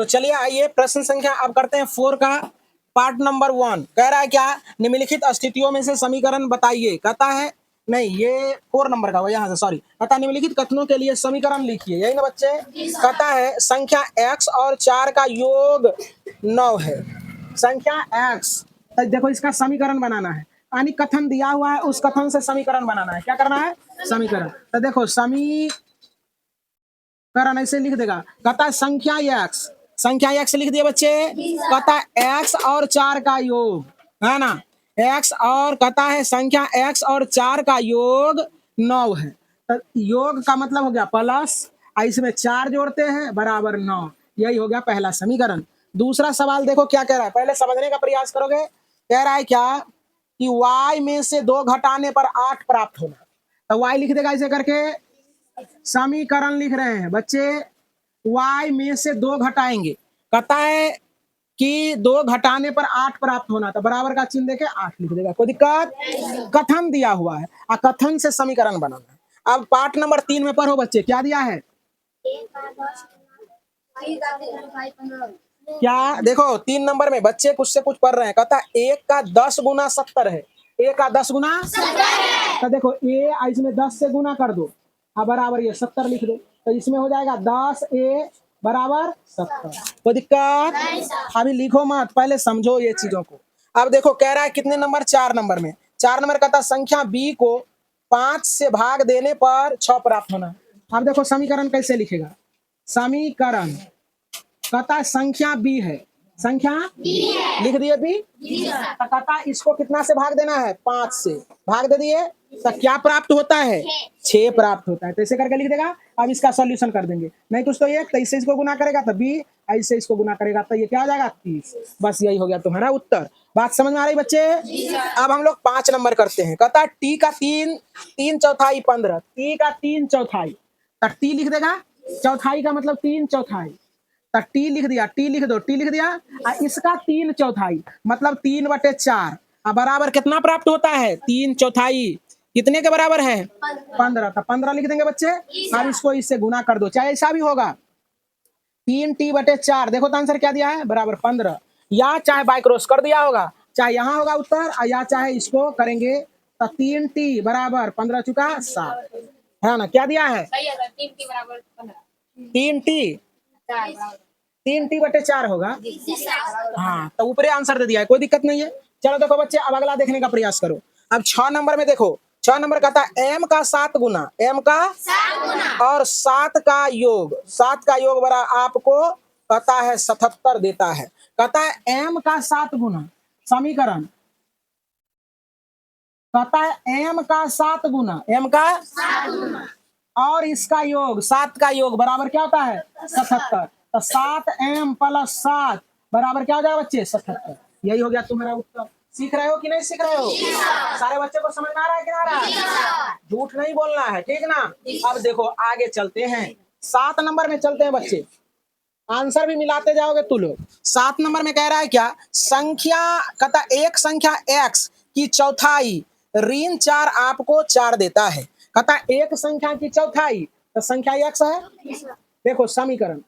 तो चलिए आइए प्रश्न संख्या अब करते हैं 4 का पार्ट नंबर 1। कह रहा है क्या, निम्नलिखित स्थितियों में से समीकरण बताइए। कहता है नहीं, ये 4 नंबर का हो, यहाँ से सॉरी। कहता है निम्नलिखित कथनों के लिए समीकरण लिखिए, यही ना बच्चे। कहता है संख्या x और 4 का योग 9 है। संख्या x, तो देखो इसका समीकरण बनाना है, यानी कथन दिया हुआ है उस कथन से समीकरण बनाना है। क्या करना है? समीकरण। तो देखो समीकरण ऐसे लिख देगा। कहता है संख्या x लिख दिए बच्चे। कहता है x और 4 का योग, है ना, x और कहता है संख्या x और 4 का योग 9 है। तो योग का मतलब हो गया प्लस, इसमें 4 जोड़ते हैं बराबर 9। यही हो गया पहला समीकरण। दूसरा सवाल देखो क्या कह रहा है, पहले समझने का प्रयास करोगे। कह रहा है क्या कि y में से 2 घटाने पर 8 प्राप्त होना। तो y लिख देगा ऐसे करके, समीकरण लिख रहे हैं बच्चे। y में से 2 घटाएंगे, कहता है कि 2 घटाने पर 8 प्राप्त होना, तो बराबर का चिन्ह देके 8 लिख देगा, कोई दिक्कत। कथन दिया हुआ है और कथन से समीकरण बनाना है। अब पार्ट नंबर 3 में पढ़ो बच्चे, क्या दिया है। क्या देखो 3 नंबर में बच्चे कुछ से कुछ पढ़ रहे हैं। कहता है 1 का 10 गुना 70 है। 1 का 10 गुना 70। तो देखो ए इसमें 10 से गुना कर दो, हाँ बराबर ये 70 लिख दो। तो इसमें हो जाएगा 10 ए बराबर 70। कोई दिक्कत? अभी लिखो मत, पहले समझो ये चीजों को। अब देखो कह रहा है कितने नंबर, 4 नंबर में। 4 नंबर कहता है संख्या बी को 5 से भाग देने पर 6 प्राप्त होना। अब देखो समीकरण कैसे लिखेगा। समीकरण कहता है संख्या बी है, संख्या लिख दिए बी। तो कहता है इसको कितना से भाग देना है, 5 से भाग दे दिए, तो क्या प्राप्त होता है, 6 प्राप्त होता है। तो ऐसे करके लिख देगा। अब इसका सॉल्यूशन कर देंगे, नहीं कुछ तो एक, तो इससे इसको गुना करेगा तो बी, ऐसे इसको गुना करेगा तो ये क्या आ जाएगा 30। बस यही हो गया तुम्हारा उत्तर। बात समझ में आ रही बच्चे। अब हम लोग 5 नंबर करते हैं। कहता है टी का 3 चौथाई 15। टी का 3 चौथाई, तो टी लिख देगा, चौथाई का मतलब 3 चौथाई। तो टी लिख दिया, टी लिख दो, टी लिख दिया। और इसका 3 चौथाई मतलब 3/4 बराबर कितना प्राप्त होता है, 3 चौथाई कितने के बराबर है, 15। तो 15 लिख देंगे बच्चे। अब इसको इससे गुना कर दो, चाहे ऐसा भी होगा 3t/4। देखो तो आंसर क्या दिया है, बराबर 15। या चाहे बाय क्रॉस कर दिया होगा, चाहे यहाँ होगा उत्तर, या चाहे इसको करेंगे तो 3t बराबर 15 चुका 7, है ना। क्या दिया है, 3t 3t/4 होगा। हाँ, तो ऊपरी आंसर दे दिया है, कोई दिक्कत नहीं है। चलो देखो बच्चे, अब अगला देखने का प्रयास करो। अब 6 नंबर में देखो, 6 नंबर कहता है m का 7 गुना, m का 7 गुना और 7 का योग, 7 का योग बड़ा आपको कहता है 77 देता है। कहता है m का 7 गुना, समीकरण कहता है m का 7 गुना, m का 7 गुना और इसका योग 7 का योग बराबर क्या होता है, 77। तो 7m + 7 बराबर क्या हो जाएगा बच्चे, 77। यही हो गया तुम्हारा उत्तर। सीख रहे हो कि नहीं सीख रहे हो? सारे बच्चे को समझ में आ रहा है कि ना आ रहा है? झूठ नहीं बोलना है, ठीक ना। अब देखो आगे चलते हैं, 7 नंबर में चलते हैं बच्चे। आंसर भी मिलाते जाओगे तू लोग। 7 नंबर में कह रहा है क्या, संख्या कहता एक संख्या x की चौथाई ऋण 4 आपको 4 देता है। कहता है एक संख्या की चौथाई, तो संख्या x है। देखो समीकरण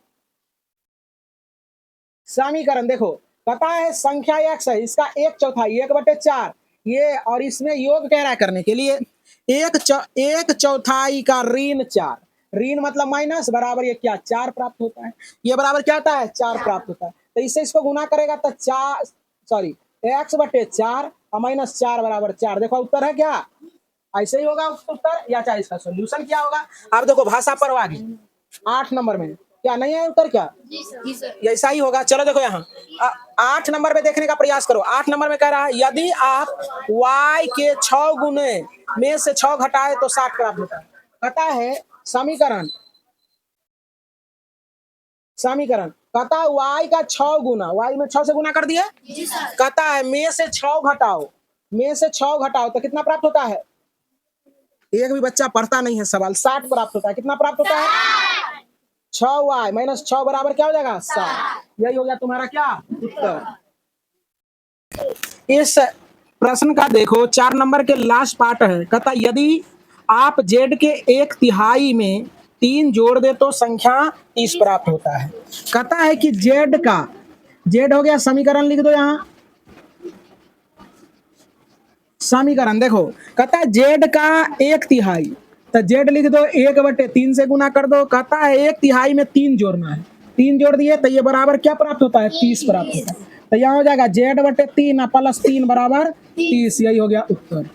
देखो, कहता है संख्या x है, इसका 1/4 1/4 ये, और इसमें योग कह रहा है करने के लिए। 1/4 का ऋण 4, ऋण मतलब माइनस, बराबर ये क्या 4 प्राप्त होता है। ये बराबर क्या होता है, 4 प्राप्त होता है। तो इससे इसको गुना करेगा तो 4 सॉरी x/4 और -4 बराबर 4। देखो उत्तर है क्या, ऐसे ही होगा उत्तर, या चाहे इसका सॉल्यूशन क्या होगा। अब देखो भाषा पर आगे 8 नंबर में क्या नहीं है उत्तर, क्या ऐसा ही होगा। चलो देखो यहाँ 8 नंबर में देखने का प्रयास करो। 8 नंबर में कह रहा है यदि आप y के 6 गुने में से 6 घटाए तो 60 प्राप्त होता है। कहता है समीकरण कहता है y का 6 गुना, y में 6 से गुना कर दिए। कहता है में से 6 घटाओ, में से 6 घटाओ तो कितना प्राप्त होता है। एक भी बच्चा पढ़ता नहीं है सवाल। 60 प्राप्त होता है। कितना प्राप्त होता है, 6y - 6 बराबर क्या हो जाएगा, 7। यही हो गया तुम्हारा क्या उत्तर। इस प्रश्न का देखो 4 नंबर के लास्ट पार्ट है। कहता यदि आप z के 1/3 में 3 जोड़ दे तो संख्या 30 प्राप्त होता है। कहता है कि जेड का, जेड हो गया, समीकरण लिख दो यहाँ, समीकरण देखो, कहता है जेड का 1/3, तो जेड लिख दो 1/3 से गुना कर दो। कहता है 1/3 में 3 जोड़ना है, 3 जोड़ दिए तो ये बराबर क्या प्राप्त होता है, 30 प्राप्त होता है। तो यहाँ हो जाएगा जेड/3 प्लस 3 बराबर 30, यही हो गया उत्तर।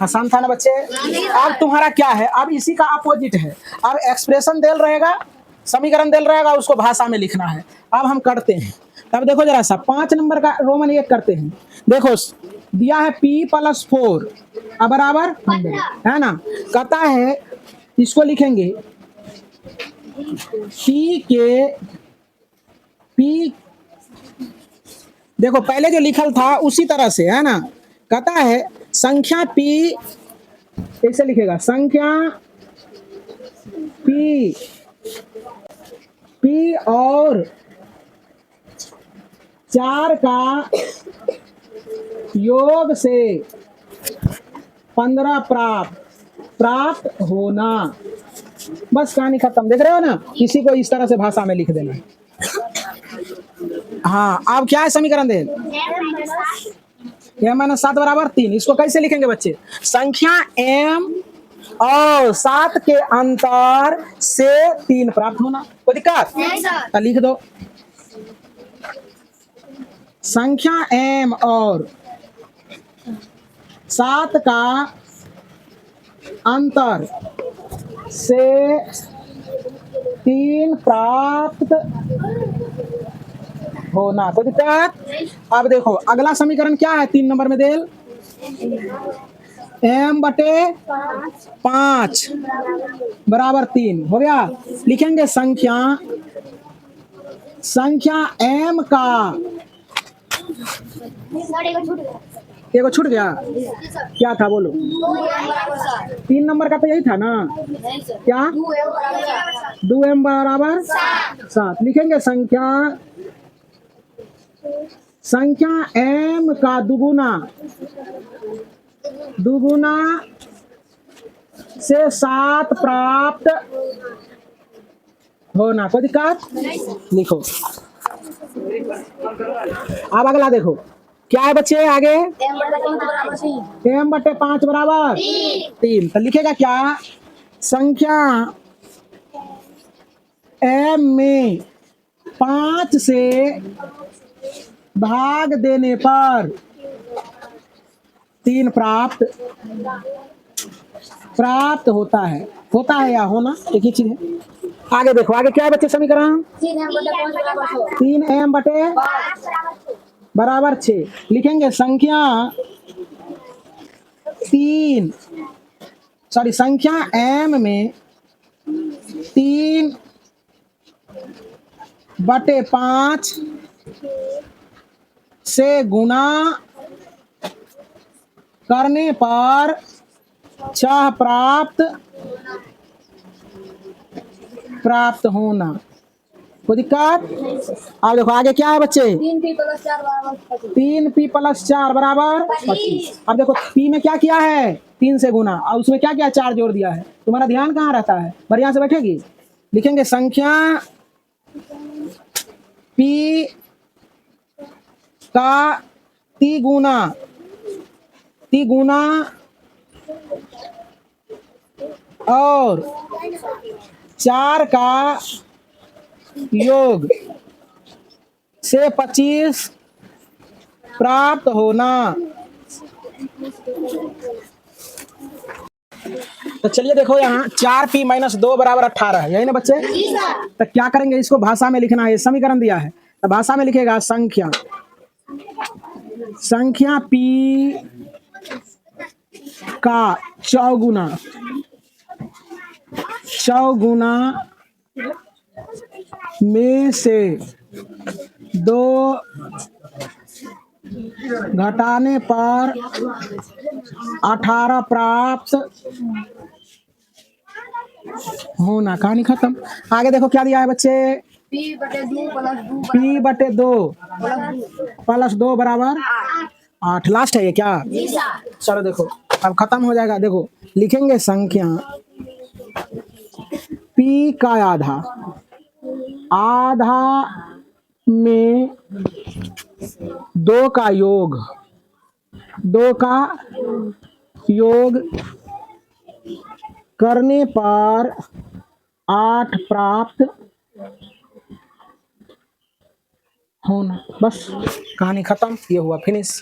आसान था ना बच्चे। अब तुम्हारा क्या है, अब इसी का अपोजिट है। अब एक्सप्रेशन देल रहेगा, समीकरण देल रहेगा, उसको भाषा में लिखना है। अब हम करते हैं। तब देखो जरा सा 5 नंबर का रोमन 1 करते हैं। देखो दिया है p+4 बराबर 100 है ना। कहता है इसको लिखेंगे p, देखो पहले जो लिखल था उसी तरह से है ना। कहता है संख्या p, ऐसे लिखेगा संख्या p और 4 का योग से 15 प्राप्त होना। बस कहानी खत्म। देख रहे हो ना, किसी को इस तरह से भाषा में लिख देना है। हाँ, अब क्या है समीकरण दे, m-7 बराबर 3। इसको कैसे लिखेंगे बच्चे, संख्या m और 7 के अंतर से 3 प्राप्त होना। कोई दिक्कत नहीं सर, लिख दो संख्या m और 7 का अंतर से 3 प्राप्त होना। कोई दिक्कत। अब देखो अगला समीकरण क्या है, 3 नंबर में देल m/5 बराबर 3 हो गया। लिखेंगे संख्या m का, एगो छूट गया, क्या था बोलो, 3 नंबर का तो यही था ना, क्या 2m बराबर 7। लिखेंगे संख्या m का दुगुना से 7 प्राप्त होना। कोई दिक्कत लिखो। अब अगला देखो क्या है बच्चे, आगे m/5 बराबर 3। तो लिखेगा क्या, संख्या m में 5 से भाग देने पर 3 प्राप्त होता है। होता है या होना एक ही चीज है। आगे देखो, आगे क्या है बच्चे समीकरण, 3m/5 बराबर 6। लिखेंगे संख्या m में 3/5 से गुना करने पर 6 प्राप्त होना। कोई दिक्कत। अब देखो आगे क्या है बच्चे, 3p+4 बराबर 25। अब देखो p में क्या किया है, 3 से गुना, और उसमें क्या किया, 4 जोड़ दिया है। तुम्हारा ध्यान कहाँ रहता है, बढ़िया से बैठेगी। लिखेंगे संख्या p का तिगुना और 4 का योग से 25 प्राप्त होना। तो चलिए देखो यहाँ 4p-2 बराबर 18 है, यही ना बच्चे। तो क्या करेंगे, इसको भाषा में लिखना है। समीकरण दिया है तो भाषा में लिखेगा संख्या p का चौगुना में से 2 घटाने पर 18 प्राप्त होना। कहानी खत्म। आगे देखो क्या दिया है बच्चे, p/2 बराबर 8। लास्ट है ये क्या, चलो देखो अब खत्म हो जाएगा। देखो लिखेंगे संख्या p p का आधा, आधा में 2 का योग, 2 का योग करने पर 8 प्राप्त होना। बस कहानी खत्म, ये हुआ फिनिश।